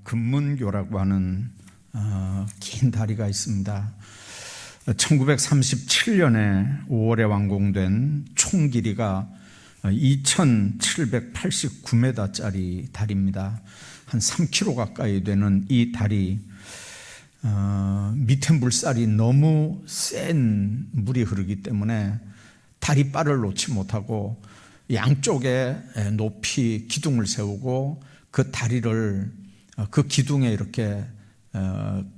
금문교라고 하는 긴 다리가 있습니다. 1937년에 5월에 완공된 총 길이가 2789m짜리 다리입니다. 한 3km 가까이 되는 이 다리, 밑에 물살이 너무 센 물이 흐르기 때문에 다리바를 놓지 못하고 양쪽에 높이 기둥을 세우고 그 다리를 그 기둥에 이렇게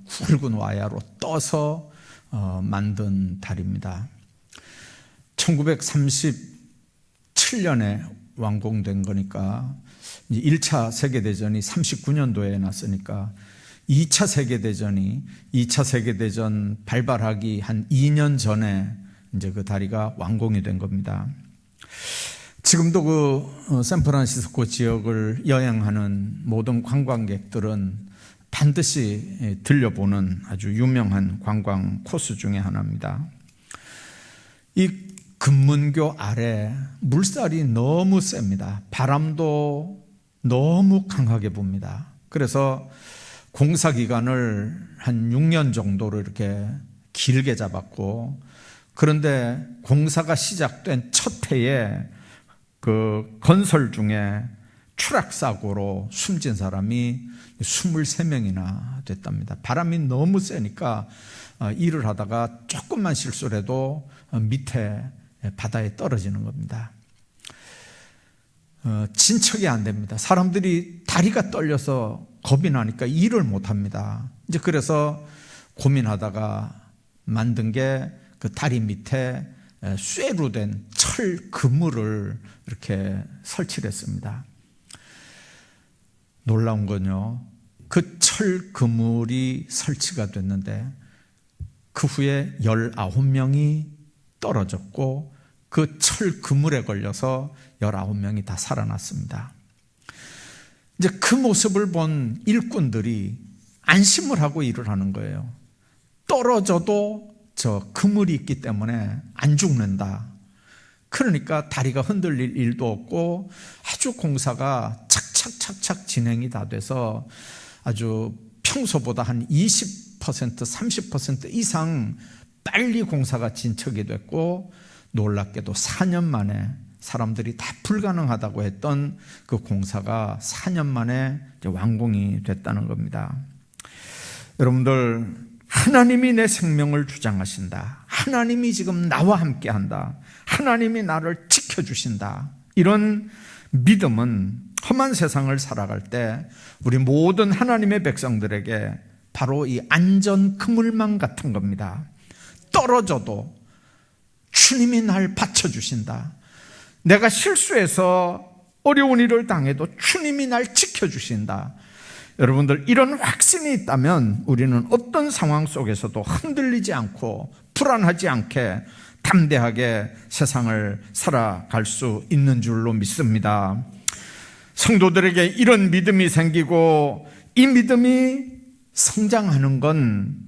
굵은 와야로 떠서 만든 다리입니다. 1937년에 완공된 거니까 1차 세계대전이 39년도에 났으니까 2차 세계대전 발발하기 한 2년 전에 이제 그 다리가 완공이 된 겁니다. 지금도 그 샌프란시스코 지역을 여행하는 모든 관광객들은 반드시 들려보는 아주 유명한 관광 코스 중에 하나입니다. 이 금문교 아래 물살이 너무 셉니다. 바람도 너무 강하게 붑니다. 그래서 공사 기간을 한 6년 정도로 이렇게 길게 잡았고, 그런데 공사가 시작된 첫 해에 그 건설 중에 추락사고로 숨진 사람이 23명이나 됐답니다. 바람이 너무 세니까 일을 하다가 조금만 실수를 해도 밑에 바다에 떨어지는 겁니다. 진척이 안 됩니다. 사람들이 다리가 떨려서 겁이 나니까 일을 못 합니다. 이제 그래서 고민하다가 만든 게 그 다리 밑에 쇠로 된 철 그물을 이렇게 설치를 했습니다. 놀라운 건요, 그 철 그물이 설치가 됐는데 그 후에 19명이 떨어졌고 그 철 그물에 걸려서 19명이 다 살아났습니다. 이제 그 모습을 본 일꾼들이 안심을 하고 일을 하는 거예요. 떨어져도 저 그물이 있기 때문에 안 죽는다. 그러니까 다리가 흔들릴 일도 없고 아주 공사가 착착 진행이 다 돼서 아주 평소보다 한 20%, 30% 이상 빨리 공사가 진척이 됐고, 놀랍게도 4년 만에 사람들이 다 불가능하다고 했던 그 공사가 4년 만에 완공이 됐다는 겁니다. 여러분들, 하나님이 내 생명을 주장하신다. 하나님이 지금 나와 함께한다. 하나님이 나를 지켜주신다. 이런 믿음은 험한 세상을 살아갈 때 우리 모든 하나님의 백성들에게 바로 이 안전 그물망 같은 겁니다. 떨어져도 주님이 날 받쳐주신다. 내가 실수해서 어려운 일을 당해도 주님이 날 지켜주신다. 여러분들, 이런 확신이 있다면 우리는 어떤 상황 속에서도 흔들리지 않고 불안하지 않게 담대하게 세상을 살아갈 수 있는 줄로 믿습니다. 성도들에게 이런 믿음이 생기고 이 믿음이 성장하는 건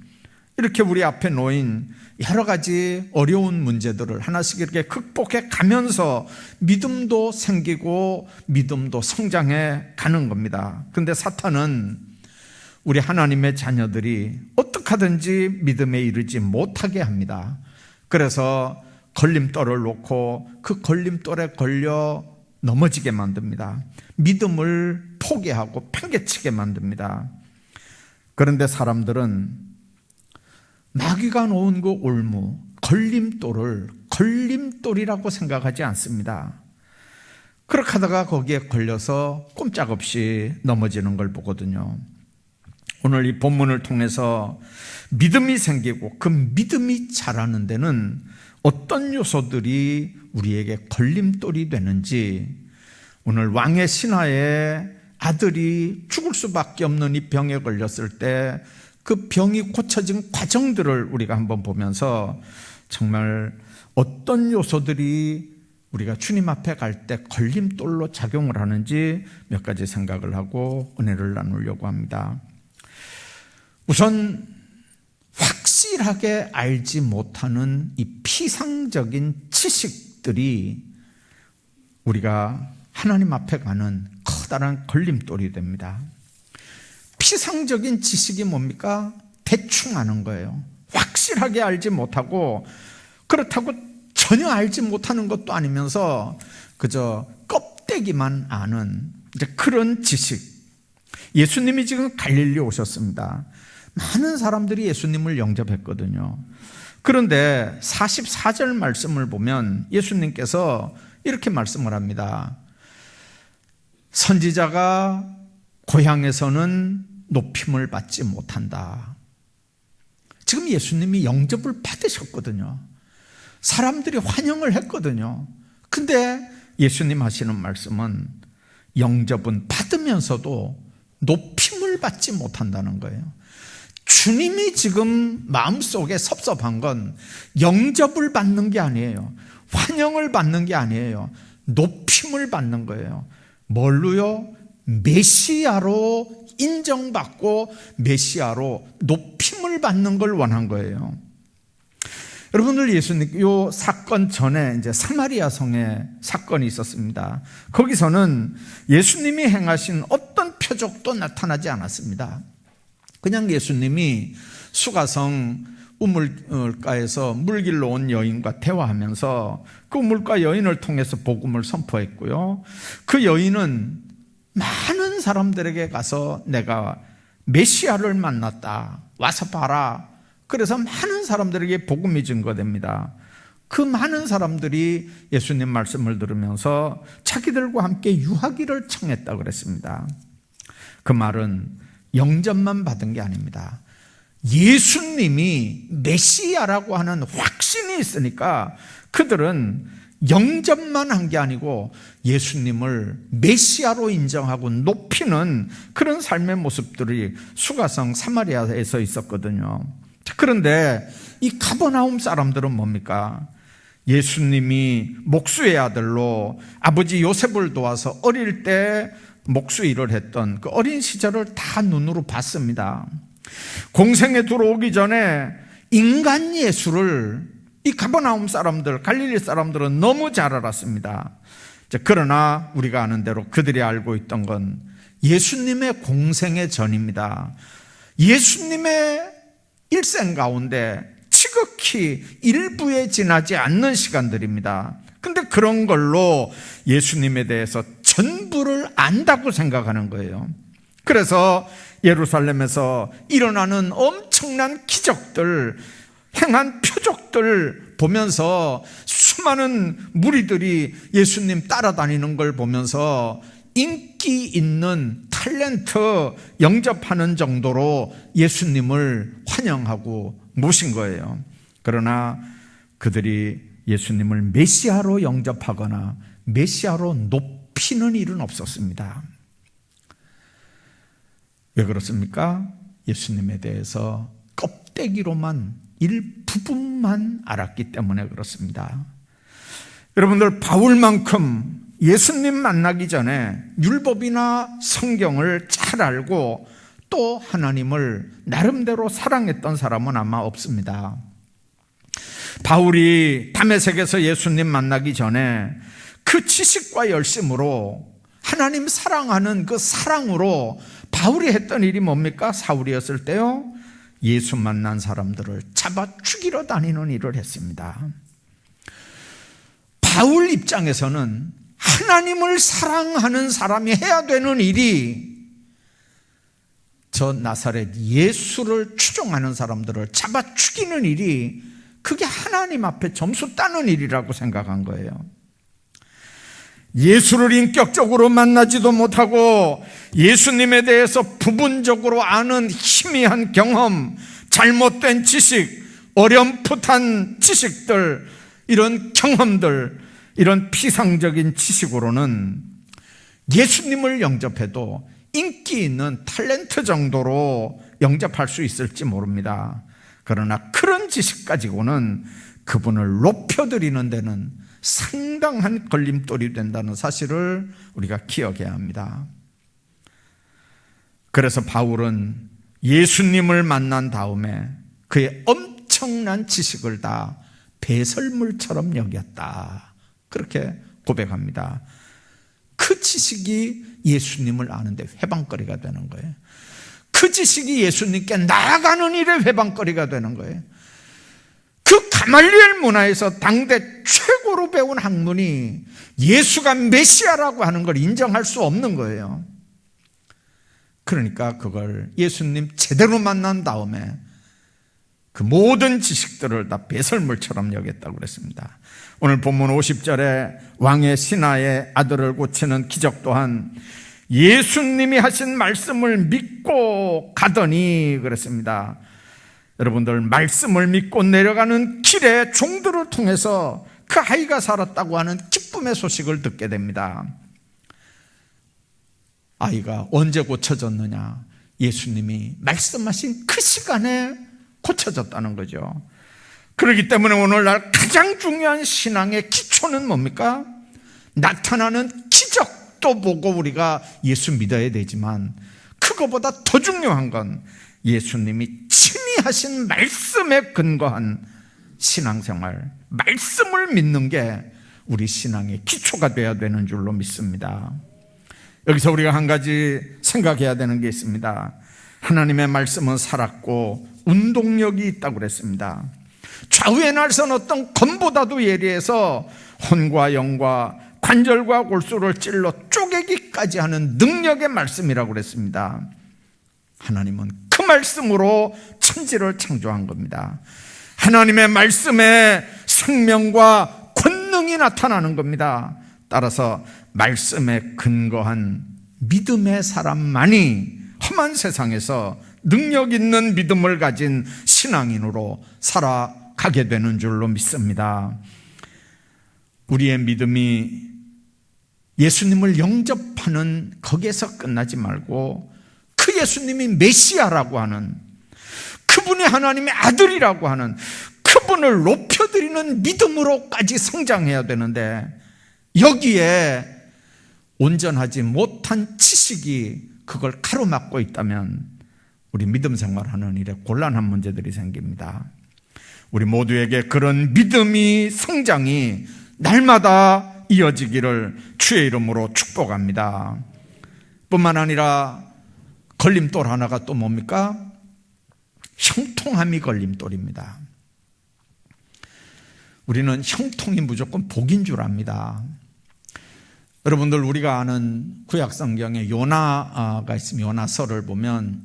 이렇게 우리 앞에 놓인 여러 가지 어려운 문제들을 하나씩 이렇게 극복해 가면서 믿음도 생기고 믿음도 성장해 가는 겁니다. 그런데 사탄은 우리 하나님의 자녀들이 어떻게 하든지 믿음에 이르지 못하게 합니다. 그래서 걸림돌을 놓고 그 걸림돌에 걸려 넘어지게 만듭니다. 믿음을 포기하고 팽개치게 만듭니다. 그런데 사람들은 마귀가 놓은 그 올무, 걸림돌을 걸림돌이라고 생각하지 않습니다. 그렇게 하다가 거기에 걸려서 꼼짝없이 넘어지는 걸 보거든요. 오늘 이 본문을 통해서 믿음이 생기고 그 믿음이 자라는 데는 어떤 요소들이 우리에게 걸림돌이 되는지, 오늘 왕의 신하의 아들이 죽을 수밖에 없는 이 병에 걸렸을 때 그 병이 고쳐진 과정들을 우리가 한번 보면서 정말 어떤 요소들이 우리가 주님 앞에 갈 때 걸림돌로 작용을 하는지 몇 가지 생각을 하고 은혜를 나누려고 합니다. 우선 확실하게 알지 못하는 이 피상적인 지식들이 우리가 하나님 앞에 가는 커다란 걸림돌이 됩니다. 피상적인 지식이 뭡니까? 대충 아는 거예요. 확실하게 알지 못하고, 그렇다고 전혀 알지 못하는 것도 아니면서 그저 껍데기만 아는 이제 그런 지식. 예수님이 지금 갈릴리 오셨습니다. 많은 사람들이 예수님을 영접했거든요. 그런데 44절 말씀을 보면 예수님께서 이렇게 말씀을 합니다. 선지자가 고향에서는 높임을 받지 못한다. 지금 예수님이 영접을 받으셨거든요. 사람들이 환영을 했거든요. 근데 예수님 하시는 말씀은 영접은 받으면서도 높임을 받지 못한다는 거예요. 주님이 지금 마음속에 섭섭한 건 영접을 받는 게 아니에요. 환영을 받는 게 아니에요. 높임을 받는 거예요. 뭘로요? 메시아로 인정받고 메시아로 높임을 받는 걸 원한 거예요. 여러분들, 예수님 이 사건 전에 이제 사마리아 성에 사건이 있었습니다. 거기서는 예수님이 행하신 어떤 표적도 나타나지 않았습니다. 그냥 예수님이 수가성 우물가에서 물길로 온 여인과 대화하면서 그 우물가 여인을 통해서 복음을 선포했고요. 그 여인은 많은 사람들에게 가서 내가 메시아를 만났다, 와서 봐라. 그래서 많은 사람들에게 복음이 증거됩니다. 그 많은 사람들이 예수님 말씀을 들으면서 자기들과 함께 유하기를 청했다고 그랬습니다. 그 말은 영접만 받은 게 아닙니다. 예수님이 메시아라고 하는 확신이 있으니까 그들은 영접만 한 게 아니고 예수님을 메시아로 인정하고 높이는 그런 삶의 모습들이 수가성 사마리아에서 있었거든요. 그런데 이 가버나움 사람들은 뭡니까? 예수님이 목수의 아들로 아버지 요셉을 도와서 어릴 때 목수 일을 했던 그 어린 시절을 다 눈으로 봤습니다. 공생에 들어오기 전에 인간 예수를 이 가버나움 사람들, 갈릴리 사람들은 너무 잘 알았습니다. 그러나 우리가 아는 대로 그들이 알고 있던 건 예수님의 공생의 전입니다. 예수님의 일생 가운데 지극히 일부에 지나지 않는 시간들입니다. 근데 그런 걸로 예수님에 대해서 전부를 안다고 생각하는 거예요. 그래서 예루살렘에서 일어나는 엄청난 기적들, 행한 표적들 보면서 수많은 무리들이 예수님 따라다니는 걸 보면서 인기 있는 탤런트 영접하는 정도로 예수님을 환영하고 모신 거예요. 그러나 그들이 예수님을 메시아로 영접하거나 메시아로 높이는 일은 없었습니다. 왜 그렇습니까? 예수님에 대해서 껍데기로만 일부분만 알았기 때문에 그렇습니다. 여러분들, 바울만큼 예수님 만나기 전에 율법이나 성경을 잘 알고 또 하나님을 나름대로 사랑했던 사람은 아마 없습니다. 바울이 다메섹에서 예수님 만나기 전에 그 지식과 열심으로 하나님 사랑하는 그 사랑으로 바울이 했던 일이 뭡니까? 사울이었을 때요, 예수 만난 사람들을 잡아 죽이러 다니는 일을 했습니다. 바울 입장에서는 하나님을 사랑하는 사람이 해야 되는 일이 저 나사렛 예수를 추종하는 사람들을 잡아 죽이는 일이, 그게 하나님 앞에 점수 따는 일이라고 생각한 거예요. 예수를 인격적으로 만나지도 못하고 예수님에 대해서 부분적으로 아는 희미한 경험, 잘못된 지식, 어렴풋한 지식들, 이런 경험들, 이런 피상적인 지식으로는 예수님을 영접해도 인기 있는 탤런트 정도로 영접할 수 있을지 모릅니다. 그러나 그런 지식 가지고는 그분을 높여드리는 데는 상당한 걸림돌이 된다는 사실을 우리가 기억해야 합니다. 그래서 바울은 예수님을 만난 다음에 그의 엄청난 지식을 다 배설물처럼 여겼다, 그렇게 고백합니다. 그 지식이 예수님을 아는데 해방거리가 되는 거예요. 그 그 지식이 예수님께 나아가는 일의 회방거리가 되는 거예요. 그 가말리엘 문화에서 당대 최고로 배운 학문이 예수가 메시아라고 하는 걸 인정할 수 없는 거예요. 그러니까 그걸 예수님 제대로 만난 다음에 그 모든 지식들을 다 배설물처럼 여겼다고 그랬습니다. 오늘 본문 50절에 왕의 신하의 아들을 고치는 기적 또한 예수님이 하신 말씀을 믿고 가더니 그랬습니다. 여러분들, 말씀을 믿고 내려가는 길에 종들을 통해서 그 아이가 살았다고 하는 기쁨의 소식을 듣게 됩니다. 아이가 언제 고쳐졌느냐? 예수님이 말씀하신 그 시간에 고쳐졌다는 거죠. 그렇기 때문에 오늘날 가장 중요한 신앙의 기초는 뭡니까? 나타나는 기적도 보고 우리가 예수 믿어야 되지만 그거보다 더 중요한 건 예수님이 친히 하신 말씀에 근거한 신앙생활, 말씀을 믿는 게 우리 신앙의 기초가 되어야 되는 줄로 믿습니다. 여기서 우리가 한 가지 생각해야 되는 게 있습니다. 하나님의 말씀은 살았고 운동력이 있다고 그랬습니다. 좌우의 날선 어떤 검보다도 예리해서 혼과 영과 관절과 골수를 찔러 쪼개기까지 하는 능력의 말씀이라고 그랬습니다. 하나님은 그 말씀으로 천지를 창조한 겁니다. 하나님의 말씀에 생명과 권능이 나타나는 겁니다. 따라서 말씀에 근거한 믿음의 사람만이 험한 세상에서 능력 있는 믿음을 가진 신앙인으로 살아가게 되는 줄로 믿습니다. 우리의 믿음이 예수님을 영접하는 거기에서 끝나지 말고 그 예수님이 메시아라고 하는, 그분이 하나님의 아들이라고 하는 그분을 높여드리는 믿음으로까지 성장해야 되는데, 여기에 온전하지 못한 지식이 그걸 가로막고 있다면 우리 믿음 생활하는 일에 곤란한 문제들이 생깁니다. 우리 모두에게 그런 믿음이 성장이 날마다 이어지기를 주의 이름으로 축복합니다. 뿐만 아니라 걸림돌 하나가 또 뭡니까? 형통함이 걸림돌입니다. 우리는 형통이 무조건 복인 줄 압니다. 여러분들, 우리가 아는 구약 성경에 요나가 있으면 요나서를 보면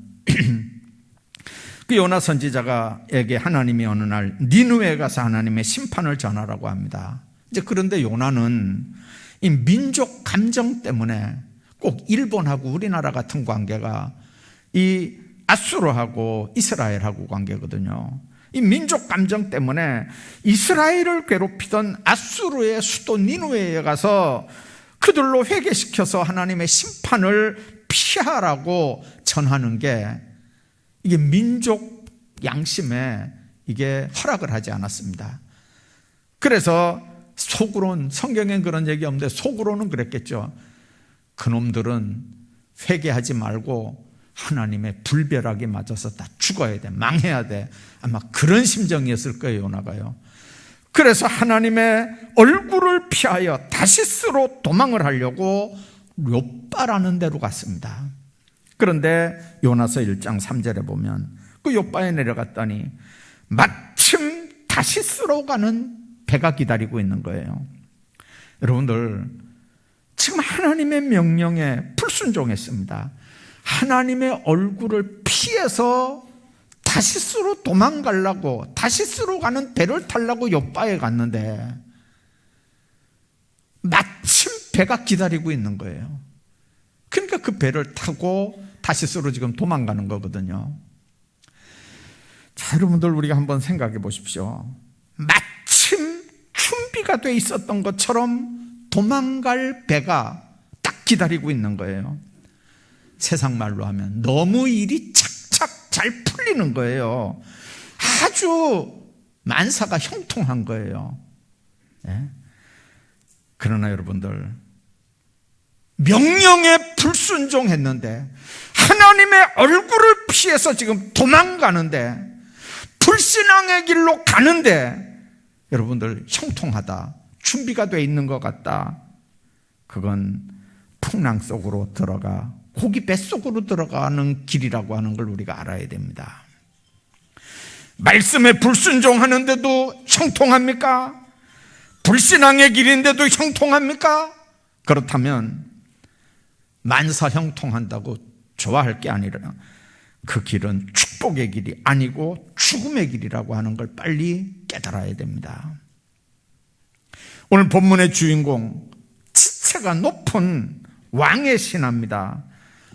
그 요나 선지자가에게 하나님이 어느 날 니느웨에 가서 하나님의 심판을 전하라고 합니다. 이제 그런데 요나는 이 민족 감정 때문에, 꼭 일본하고 우리나라 같은 관계가 이 아수르하고 이스라엘하고 관계거든요. 이 민족 감정 때문에 이스라엘을 괴롭히던 아수르의 수도 니느웨에 가서 그들로 회개시켜서 하나님의 심판을 피하라고 전하는 게, 이게 민족 양심에 이게 허락을 하지 않았습니다. 그래서 속으로는, 성경엔 그런 얘기 없는데 속으로는 그랬겠죠. 그놈들은 회개하지 말고 하나님의 불벼락에 맞아서 다 죽어야 돼, 망해야 돼, 아마 그런 심정이었을 거예요, 요나가요. 그래서 하나님의 얼굴을 피하여 다시스로 도망을 하려고 욥바라는 데로 갔습니다. 그런데 요나서 1장 3절에 보면 그 욥바에 내려갔더니 마침 다시스로 가는 배가 기다리고 있는 거예요. 여러분들, 지금 하나님의 명령에 불순종했습니다. 하나님의 얼굴을 피해서 다시스로 도망가려고, 다시스로 가는 배를 타려고 욥바에 갔는데 마침 배가 기다리고 있는 거예요. 그러니까 그 배를 타고 다시스로 지금 도망가는 거거든요. 자, 여러분들, 우리가 한번 생각해 보십시오. 마침 준비가 돼 있었던 것처럼 도망갈 배가 딱 기다리고 있는 거예요. 세상 말로 하면 너무 일이 착착 잘 풀리는 거예요. 아주 만사가 형통한 거예요. 네? 그러나 여러분들, 명령에 불순종했는데 하나님의 얼굴을 피해서 지금 도망가는데, 불신앙의 길로 가는데 여러분들, 형통하다, 준비가 돼 있는 것 같다, 그건 풍랑 속으로 들어가 고기 뱃속으로 들어가는 길이라고 하는 걸 우리가 알아야 됩니다. 말씀에 불순종하는데도 형통합니까? 불신앙의 길인데도 형통합니까? 그렇다면 만사 형통한다고 좋아할 게 아니라 그 길은 축복의 길이 아니고 죽음의 길이라고 하는 걸 빨리 깨달아야 됩니다. 오늘 본문의 주인공, 지체가 높은 왕의 신하입니다.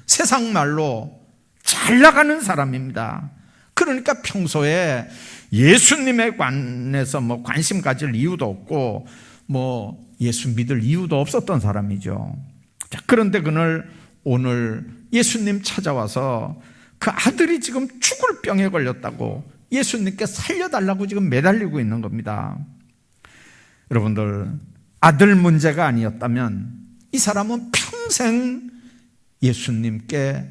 세상 말로 잘 나가는 사람입니다. 그러니까 평소에 예수님에 관해서 관심 가질 이유도 없고 예수 믿을 이유도 없었던 사람이죠. 자, 그런데 그는 오늘 예수님 찾아와서 그 아들이 지금 죽을 병에 걸렸다고 예수님께 살려달라고 지금 매달리고 있는 겁니다. 여러분들, 아들 문제가 아니었다면 이 사람은 평생 예수님께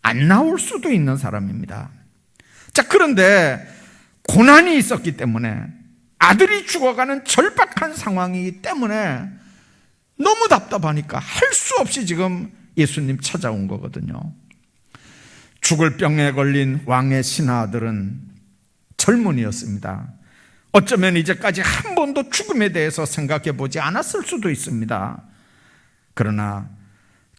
안 나올 수도 있는 사람입니다. 자, 그런데 고난이 있었기 때문에, 아들이 죽어가는 절박한 상황이기 때문에 너무 답답하니까 할 수 없이 지금 예수님 찾아온 거거든요. 죽을 병에 걸린 왕의 신하 아들은 젊은이였습니다. 어쩌면 이제까지 한 번도 죽음에 대해서 생각해 보지 않았을 수도 있습니다. 그러나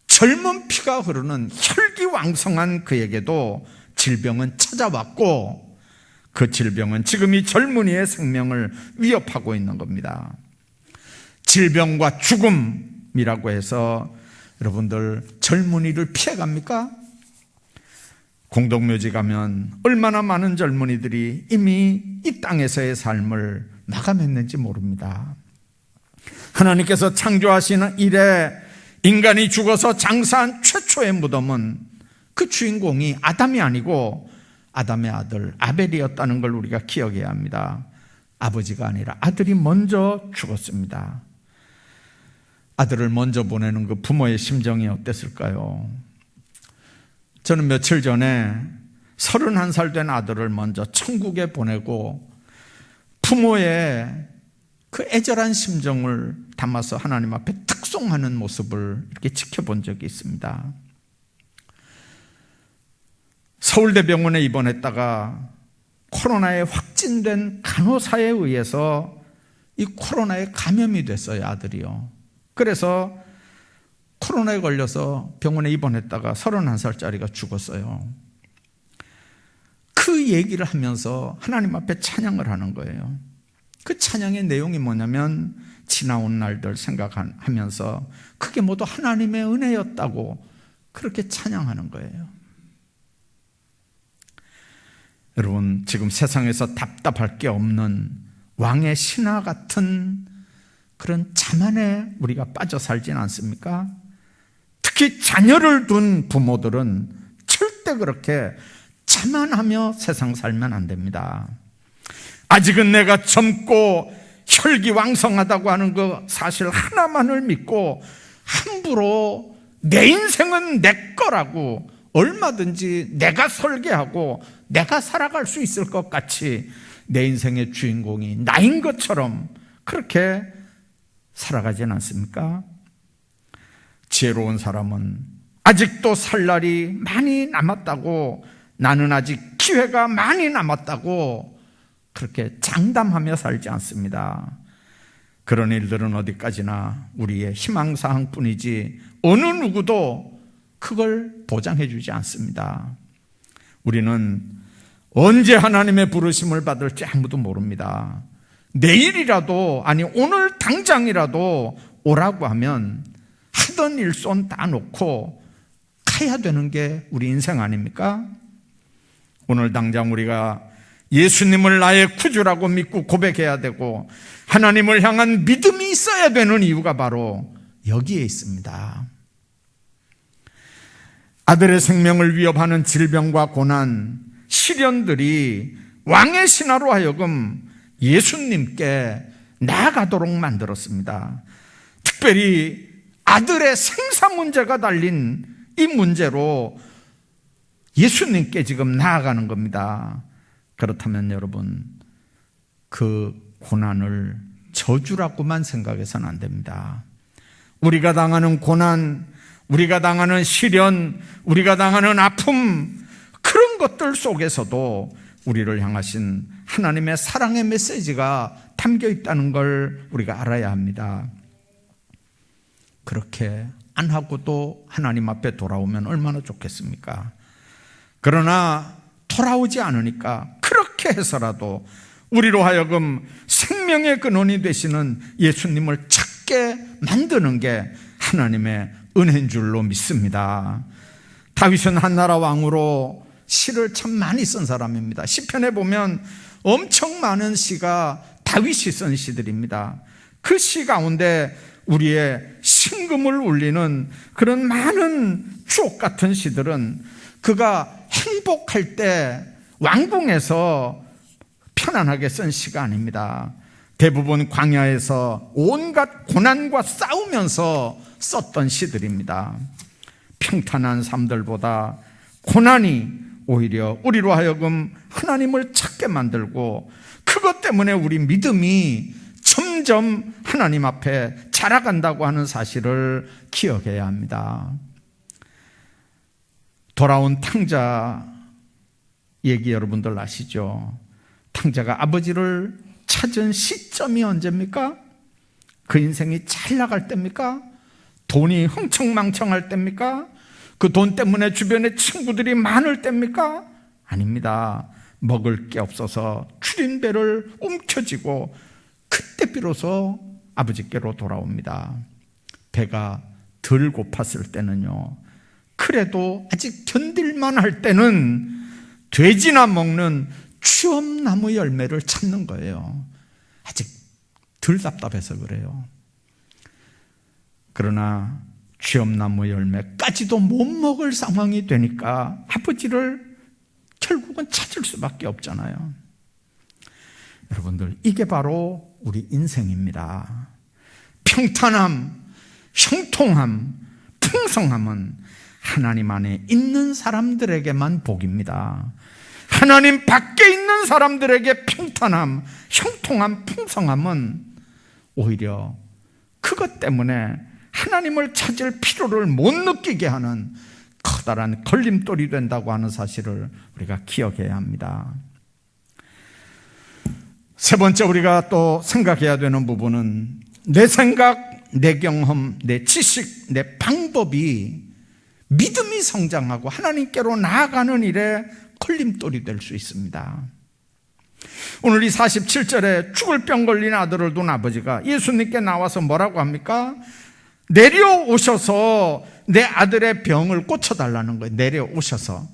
젊은 피가 흐르는 혈기왕성한 그에게도 질병은 찾아왔고, 그 질병은 지금 이 젊은이의 생명을 위협하고 있는 겁니다. 질병과 죽음이라고 해서 여러분들 젊은이를 피해갑니까? 공동묘지 가면 얼마나 많은 젊은이들이 이미 이 땅에서의 삶을 마감했는지 모릅니다. 하나님께서 창조하시는 이래 인간이 죽어서 장사한 최초의 무덤은 그 주인공이 아담이 아니고 아담의 아들 아벨이었다는 걸 우리가 기억해야 합니다. 아버지가 아니라 아들이 먼저 죽었습니다. 아들을 먼저 보내는 그 부모의 심정이 어땠을까요? 저는 며칠 전에 31살 된 아들을 먼저 천국에 보내고 부모의 그 애절한 심정을 담아서 하나님 앞에 특송하는 모습을 이렇게 지켜본 적이 있습니다. 서울대병원에 입원했다가 코로나에 확진된 간호사에 의해서 이 코로나에 감염이 됐어요, 아들이요. 그래서 코로나에 걸려서 병원에 입원했다가 31살짜리가 죽었어요. 그 얘기를 하면서 하나님 앞에 찬양을 하는 거예요. 그 찬양의 내용이 뭐냐면 지나온 날들 생각하면서 그게 모두 하나님의 은혜였다고 그렇게 찬양하는 거예요. 여러분, 지금 세상에서 답답할 게 없는 왕의 신하 같은 그런 자만에 우리가 빠져 살진 않습니까? 특히 자녀를 둔 부모들은 절대 그렇게 자만하며 세상 살면 안 됩니다. 아직은 내가 젊고 혈기왕성하다고 하는 그 사실 하나만을 믿고 함부로 내 인생은 내 거라고 얼마든지 내가 설계하고 내가 살아갈 수 있을 것 같이 내 인생의 주인공이 나인 것처럼 그렇게 살아가진 않습니까? 지혜로운 사람은 아직도 살 날이 많이 남았다고, 나는 아직 기회가 많이 남았다고 그렇게 장담하며 살지 않습니다. 그런 일들은 어디까지나 우리의 희망사항 뿐이지 어느 누구도 그걸 보장해 주지 않습니다. 우리는 언제 하나님의 부르심을 받을지 아무도 모릅니다. 내일이라도, 아니 오늘 당장이라도 오라고 하면 하던 일손 다 놓고 가야 되는 게 우리 인생 아닙니까? 오늘 당장 우리가 예수님을 나의 구주라고 믿고 고백해야 되고 하나님을 향한 믿음이 있어야 되는 이유가 바로 여기에 있습니다. 아들의 생명을 위협하는 질병과 고난, 시련들이 왕의 신하로 하여금 예수님께 나아가도록 만들었습니다. 특별히 아들의 생사 문제가 달린 이 문제로 예수님께 지금 나아가는 겁니다. 그렇다면 여러분, 그 고난을 저주라고만 생각해서는 안 됩니다. 우리가 당하는 고난, 우리가 당하는 시련, 우리가 당하는 아픔, 그런 것들 속에서도 우리를 향하신 하나님의 사랑의 메시지가 담겨 있다는 걸 우리가 알아야 합니다. 그렇게 안 하고도 하나님 앞에 돌아오면 얼마나 좋겠습니까? 그러나 돌아오지 않으니까 그렇게 해서라도 우리로 하여금 생명의 근원이 되시는 예수님을 찾게 만드는 게 하나님의 은혜인 줄로 믿습니다. 다윗은 한나라 왕으로 시를 참 많이 쓴 사람입니다. 시편에 보면 엄청 많은 시가 다윗이 쓴 시들입니다. 그 시 가운데 우리의 심금을 울리는 그런 많은 주옥 같은 시들은 그가 행복할 때 왕궁에서 편안하게 쓴 시가 아닙니다. 대부분 광야에서 온갖 고난과 싸우면서 썼던 시들입니다. 평탄한 삶들보다 고난이 오히려 우리로 하여금 하나님을 찾게 만들고, 그것 때문에 우리 믿음이 점점 하나님 앞에 자라간다고 하는 사실을 기억해야 합니다. 돌아온 탕자 얘기 여러분들 아시죠? 탕자가 아버지를 찾은 시점이 언제입니까? 그 인생이 잘 나갈 때입니까? 돈이 흥청망청할 때입니까? 그 돈 때문에 주변에 친구들이 많을 때입니까? 아닙니다. 먹을 게 없어서 추린배를 움켜쥐고 그때 비로소 아버지께로 돌아옵니다. 배가 덜 고팠을 때는요, 그래도 아직 견딜만 할 때는 돼지나 먹는 취업나무 열매를 찾는 거예요. 아직 덜 답답해서 그래요. 그러나 취업나무 열매까지도 못 먹을 상황이 되니까 아버지를 결국은 찾을 수밖에 없잖아요. 여러분들, 이게 바로 우리 인생입니다. 평탄함, 형통함, 풍성함은 하나님 안에 있는 사람들에게만 복입니다. 하나님 밖에 있는 사람들에게 평탄함, 형통함, 풍성함은 오히려 그것 때문에 하나님을 찾을 필요를 못 느끼게 하는 커다란 걸림돌이 된다고 하는 사실을 우리가 기억해야 합니다. 세 번째 우리가 또 생각해야 되는 부분은 내 생각, 내 경험, 내 지식, 내 방법이 믿음이 성장하고 하나님께로 나아가는 일에 걸림돌이 될 수 있습니다. 오늘 이 47절에 죽을 병 걸린 아들을 둔 아버지가 예수님께 나와서 뭐라고 합니까? 내려오셔서 내 아들의 병을 고쳐달라는 거예요. 내려오셔서.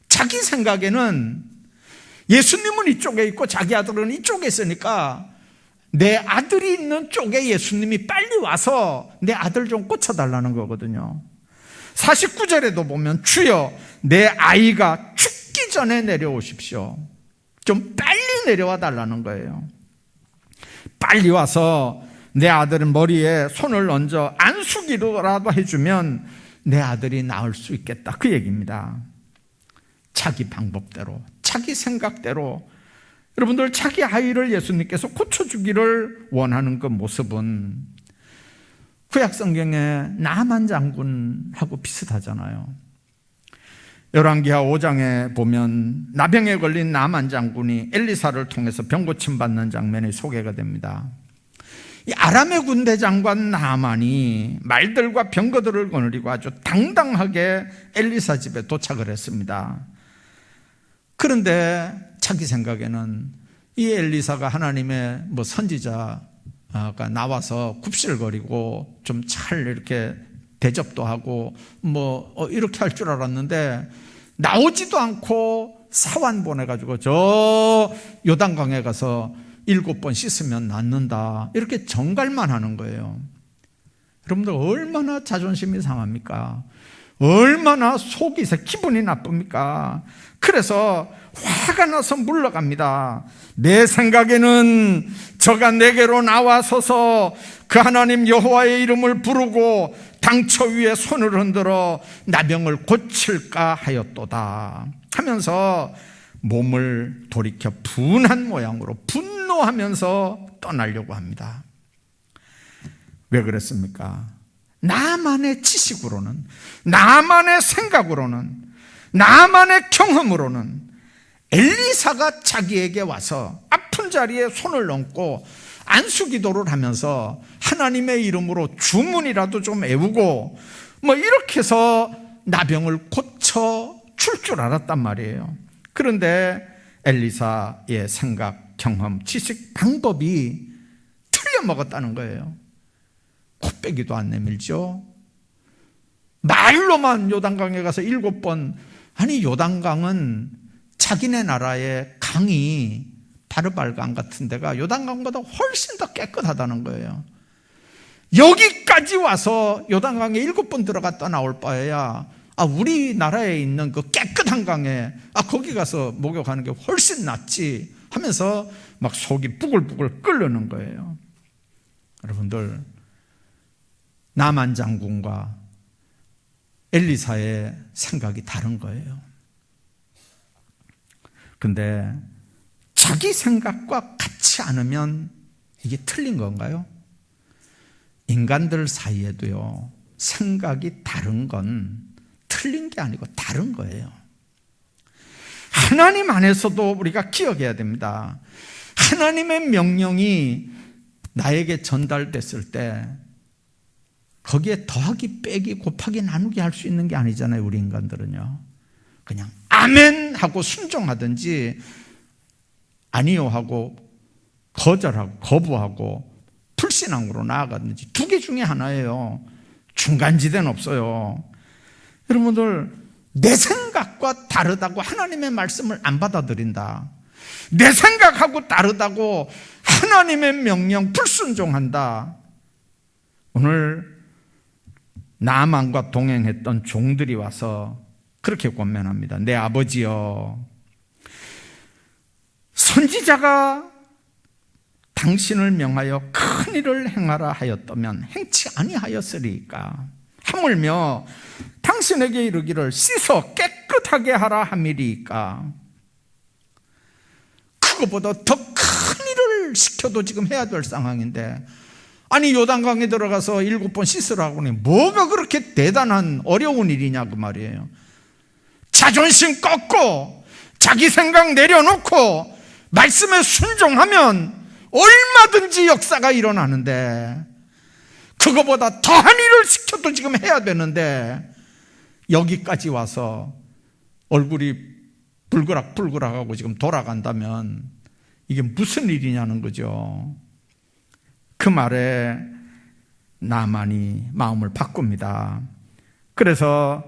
자기 생각에는 예수님은 이쪽에 있고 자기 아들은 이쪽에 있으니까 내 아들이 있는 쪽에 예수님이 빨리 와서 내 아들 좀 고쳐달라는 거거든요. 49절에도 보면 주여 내 아이가 죽기 전에 내려오십시오. 좀 빨리 내려와 달라는 거예요. 빨리 와서 내 아들은 머리에 손을 얹어 안수기라도 해주면 내 아들이 나을 수 있겠다, 그 얘기입니다. 자기 방법대로, 자기 생각대로 여러분들 자기 아이를 예수님께서 고쳐주기를 원하는 그 모습은 구약성경의 나만 장군하고 비슷하잖아요. 열왕기하 5장에 보면 나병에 걸린 나만 장군이 엘리사를 통해서 병 고침 받는 장면이 소개가 됩니다. 이 아람의 군대 장관 나만이 말들과 병거들을 거느리고 아주 당당하게 엘리사 집에 도착을 했습니다. 그런데 자기 생각에는 이 엘리사가 하나님의 선지자가 나와서 굽실거리고 좀 잘 이렇게 대접도 하고 이렇게 할 줄 알았는데 나오지도 않고 사환 보내가지고 저 요단강에 가서 7번 씻으면 낫는다, 이렇게 정갈만 하는 거예요. 여러분들 얼마나 자존심이 상합니까? 얼마나 속이 기분이 나쁩니까? 그래서 화가 나서 물러갑니다. 내 생각에는 저가 내게로 나와서서 그 하나님 여호와의 이름을 부르고 당처 위에 손을 흔들어 나병을 고칠까 하였도다 하면서 몸을 돌이켜 분한 모양으로 분노하면서 떠나려고 합니다. 왜 그랬습니까? 나만의 지식으로는, 나만의 생각으로는, 나만의 경험으로는 엘리사가 자기에게 와서 아픈 자리에 손을 얹고 안수기도를 하면서 하나님의 이름으로 주문이라도 좀 외우고 뭐 이렇게 해서 나병을 고쳐 줄 알았단 말이에요. 그런데 엘리사의 생각, 경험, 지식, 방법이 틀려먹었다는 거예요. 코빼기도 안 내밀죠. 말로만 요단강에 가서 7번, 아니 요단강은 자기네 나라의 강이 바르발강 같은 데가 요단강보다 훨씬 더 깨끗하다는 거예요. 여기까지 와서 요단강에 7번 들어갔다 나올 바에야 우리나라에 있는 그 깨끗한 강에 거기 가서 목욕하는 게 훨씬 낫지 하면서 막 속이 부글부글 끓는 거예요. 여러분들, 나만 장군과 엘리사의 생각이 다른 거예요. 근데 자기 생각과 같지 않으면 이게 틀린 건가요? 인간들 사이에도요, 생각이 다른 건 틀린 게 아니고 다른 거예요. 하나님 안에서도 우리가 기억해야 됩니다. 하나님의 명령이 나에게 전달됐을 때 거기에 더하기, 빼기, 곱하기, 나누기 할 수 있는 게 아니잖아요. 우리 인간들은요, 그냥 아멘 하고 순종하든지 아니요 하고 거절하고 거부하고 불신앙으로 나아가든지 두 개 중에 하나예요. 중간지대는 없어요. 여러분들, 내 생각과 다르다고 하나님의 말씀을 안 받아들인다, 내 생각하고 다르다고 하나님의 명령 불순종한다. 오늘 나아만과 동행했던 종들이 와서 그렇게 권면합니다. 내 아버지여, 선지자가 당신을 명하여 큰 일을 행하라 하였다면 행치 아니하였으리까? 하물며 당신에게 이르기를 씻어 깨끗하게 하라 함이리까? 그거보다 더 큰 일을 시켜도 지금 해야 될 상황인데, 아니 요단강에 들어가서 7번 씻으라고 하니 뭐가 그렇게 대단한 어려운 일이냐 그 말이에요. 자존심 꺾고 자기 생각 내려놓고 말씀에 순종하면 얼마든지 역사가 일어나는데, 그거보다 더한 일을 시켜도 지금 해야 되는데 여기까지 와서 얼굴이 불그락불그락하고 지금 돌아간다면 이게 무슨 일이냐는 거죠. 그 말에 나아만이 마음을 바꿉니다. 그래서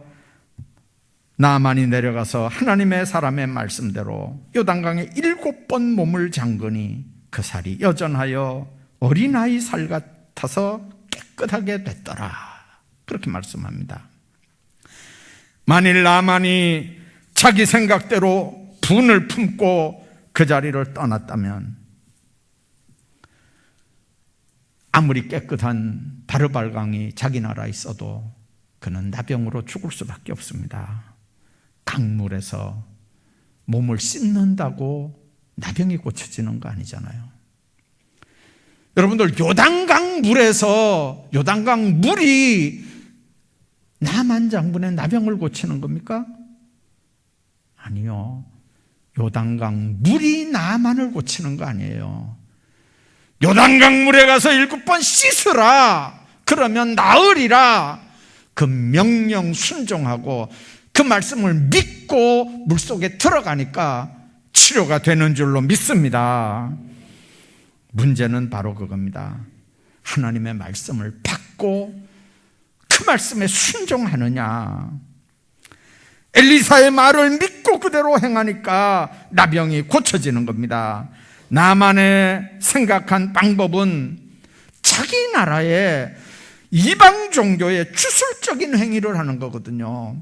나아만이 내려가서 하나님의 사람의 말씀대로 요단강에 7번 몸을 잠그니 그 살이 여전하여 어린아이 살 같아서 깨끗하게 됐더라. 그렇게 말씀합니다. 만일 나아만이 자기 생각대로 분을 품고 그 자리를 떠났다면 아무리 깨끗한 바르발강이 자기 나라에 있어도 그는 나병으로 죽을 수밖에 없습니다. 강물에서 몸을 씻는다고 나병이 고쳐지는 거 아니잖아요. 여러분들, 요단강 물에서 요단강 물이 나만 장군의 나병을 고치는 겁니까? 아니요. 요단강 물이 나만을 고치는 거 아니에요. 요단강 물에 가서 7번 씻으라, 그러면 나으리라, 그 명령 순종하고 그 말씀을 믿고 물속에 들어가니까 치료가 되는 줄로 믿습니다. 문제는 바로 그겁니다. 하나님의 말씀을 받고 그 말씀에 순종하느냐. 엘리사의 말을 믿고 그대로 행하니까 나병이 고쳐지는 겁니다. 나만의 생각한 방법은 자기 나라의 이방 종교의 주술적인 행위를 하는 거거든요.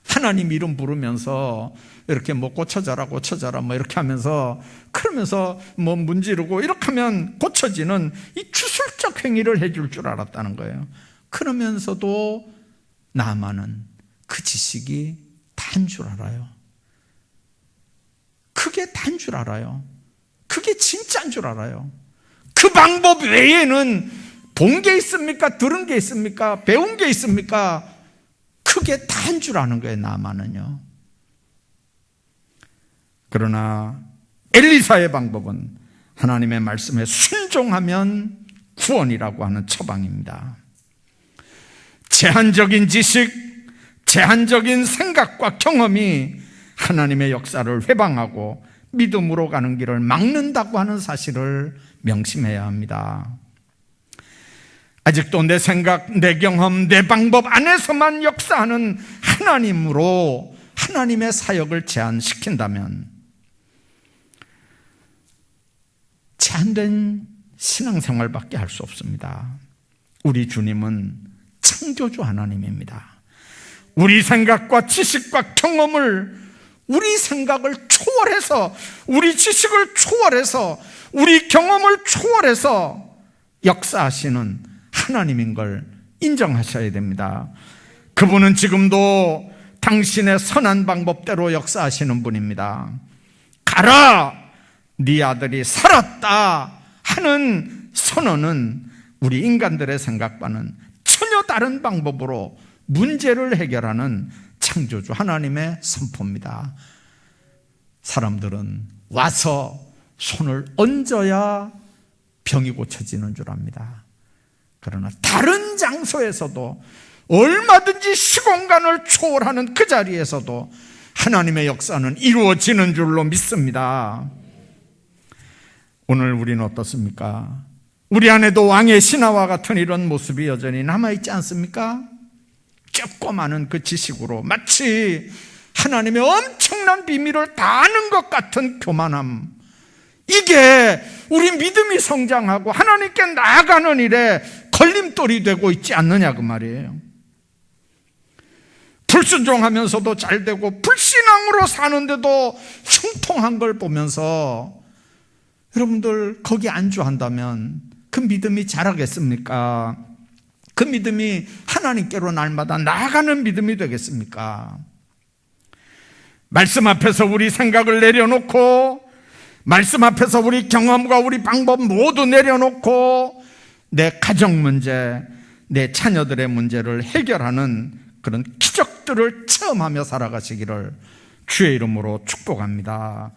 하나님 이름 부르면서 이렇게 뭐 고쳐져라 고쳐져라 뭐 이렇게 하면서, 그러면서 뭐 문지르고 이렇게 하면 고쳐지는 이 주술적 행위를 해줄 줄 알았다는 거예요. 그러면서도 나아만은 그 지식이 다인 줄 알아요. 그게 다인 줄 알아요. 그게 진짜인 줄 알아요. 그 방법 외에는 본 게 있습니까? 들은 게 있습니까? 배운 게 있습니까? 그게 다인 줄 아는 거예요, 나만은요. 그러나 엘리사의 방법은 하나님의 말씀에 순종하면 구원이라고 하는 처방입니다. 제한적인 지식, 제한적인 생각과 경험이 하나님의 역사를 회방하고 믿음으로 가는 길을 막는다고 하는 사실을 명심해야 합니다. 아직도 내 생각, 내 경험, 내 방법 안에서만 역사하는 하나님으로 하나님의 사역을 제한시킨다면 제한된 신앙생활밖에 할 수 없습니다. 우리 주님은 창조주 하나님입니다. 우리 생각과 지식과 경험을, 우리 생각을 초월해서, 우리 지식을 초월해서, 우리 경험을 초월해서 역사하시는 하나님인 걸 인정하셔야 됩니다. 그분은 지금도 당신의 선한 방법대로 역사하시는 분입니다. 가라! 네 아들이 살았다 하는 선언은 우리 인간들의 생각과는 전혀 다른 방법으로 문제를 해결하는 창조주 하나님의 선포입니다. 사람들은 와서 손을 얹어야 병이 고쳐지는 줄 압니다. 그러나 다른 장소에서도 얼마든지 시공간을 초월하는 그 자리에서도 하나님의 역사는 이루어지는 줄로 믿습니다. 오늘 우리는 어떻습니까? 우리 안에도 왕의 신하와 같은 이런 모습이 여전히 남아있지 않습니까? 조그마한 그 지식으로 마치 하나님의 엄청난 비밀을 다 아는 것 같은 교만함, 이게 우리 믿음이 성장하고 하나님께 나아가는 일에 걸림돌이 되고 있지 않느냐 그 말이에요. 불순종하면서도 잘 되고 불신앙으로 사는데도 형통한 걸 보면서 여러분들 거기 안주한다면 그 믿음이 자라겠습니까? 그 믿음이 하나님께로 날마다 나아가는 믿음이 되겠습니까? 말씀 앞에서 우리 생각을 내려놓고, 말씀 앞에서 우리 경험과 우리 방법 모두 내려놓고 내 가정 문제, 내 자녀들의 문제를 해결하는 그런 기적들을 체험하며 살아가시기를 주의 이름으로 축복합니다.